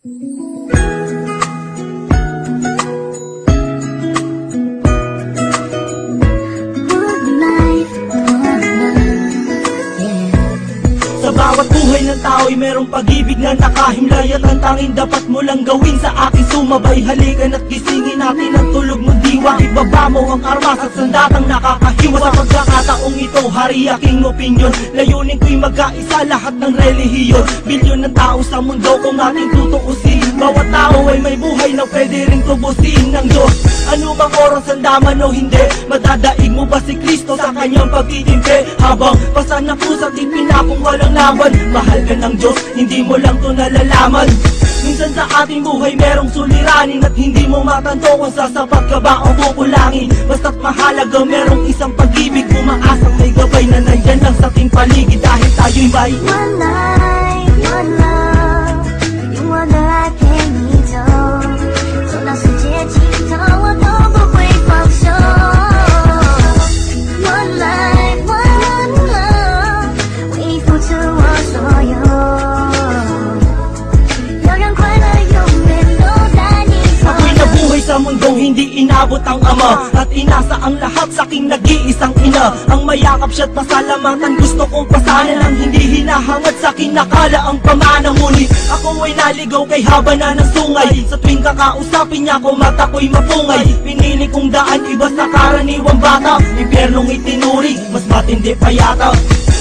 Bawat buhay ng tao'y merong pag-ibig na nakahimlay, at ang tanging dapat mo lang gawin sa aking sumabay. Halikan at gisingin natin ang tulog mong diwa. Ibaba mo ang armas at sandatang nakakahiwa. Sa pagkakataong ito, hari aking opinyon. Layunin ko'y magkaisa lahat ng relihiyon. Bilyon ng tao sa mundo kung ating tutuusin. Bawat tao ay may buhay na pwede rin tubusin ng Diyos. Ano bang oras ang daman o hindi? Madadaig mo ba si Kristo sa kanyang pagtitimpi? Habang pasan na pusat ipinakong walang laban. Mahal ka ng Diyos, hindi mo lang to nalalaman. Minsan sa ating buhay merong suliranin, at hindi mo matanto kung sasapat ka ba o kukulangin. Basta't mahalaga merong isang pag-ibig, umaasang may gabay na nandyan lang sa ating paligid. Dahil tayo'y may one life, one love， 用我的爱陪你走，走到世界尽头，我都不会放手。One life, one love， 为你付出我所有，要让快乐永远都在你左右。 Ako'y nabuhay sa mundong hindi inabot ang ama, at inasa ang lahat sa aking nag-iisang ina. Ang mayakap siya't pasalamatan, gusto kong pasanan ang hindi hinahangad sa akin nakala ang pamana. Ngunit ako ay naligaw kay haba na ng sungay. Sa tuwing kakausapin niya ko, mata ko'y mapungay. Pinili kong daan, iba sa karaniwang bata. Impyernong itinuri, mas matindi pa yata.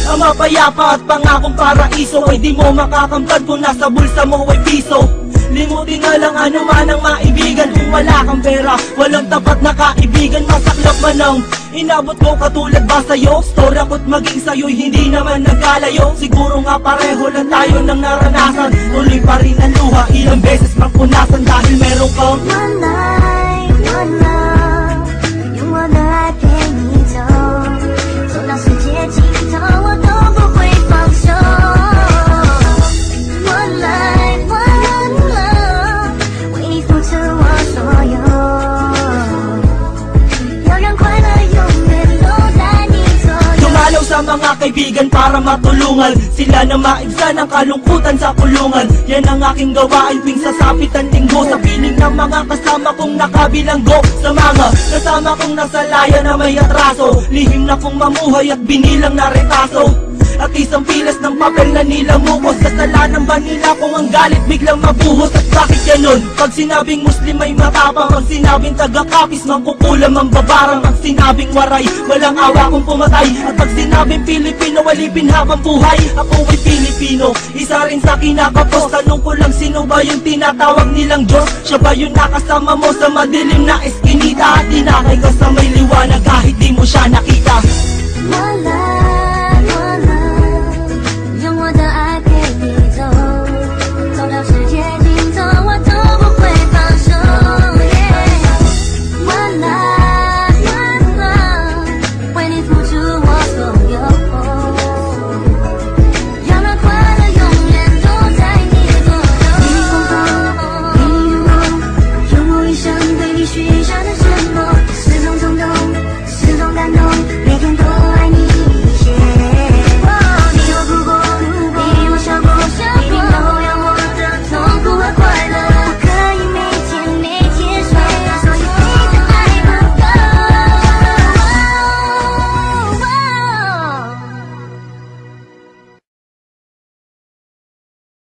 Ang mapayapa at pangakong paraiso ay di mo makakamtan kung nasa bulsa mo ay piso. Limutin na lang ano man ang maibigan. Kung wala kang pera, walang tapat na kaibigan. Masaklap man ang inabot ko katulad ba sa'yo? Storya ko't maging sa'yo'y hindi naman nagkalayo. Siguro nga pareho lang tayo ng naranasan. Tuloy pa rin ang luha, ilang beses magpunasan. Dahil meron kang one life, one love， 用我的爱陪你走，走到世界尽头，我都不会放手。One life, one love， 为你付出我所有，要让快乐永远都在你左右。 Dumalaw sa mga kaibigan para matulungan sila na maibsan ang kalungkutan sa kulungan. Yan ang aking gawain tuwing sasapit ang linggo. Sa piling ng mga kasama kong nakabilanggo, sa mga kasama kong nasa laya na may atraso. Lihim na kong mamuhay at binilang na retaso. At isang pilas ng papel na nilamukos. Kasalanan ba nila kung ang galit biglang mabuhos? At bakit ganun? Pag sinabing Muslim ay matapang, pag sinabing taga-kapis mangkukulam ang babarang. Pag sinabing waray, walang awa kung pumatay. At pag sinabing Pilipino, walipin habang buhay. Ako ay Pilipino, isa rin sa kinakapos. Tanong ko lang, sino ba yung tinatawag nilang Diyos? Siya ba yung nakasama mo sa madilim na eskinita? At tinakay ka sa may liwanag kahit di mo siya nakita. One life.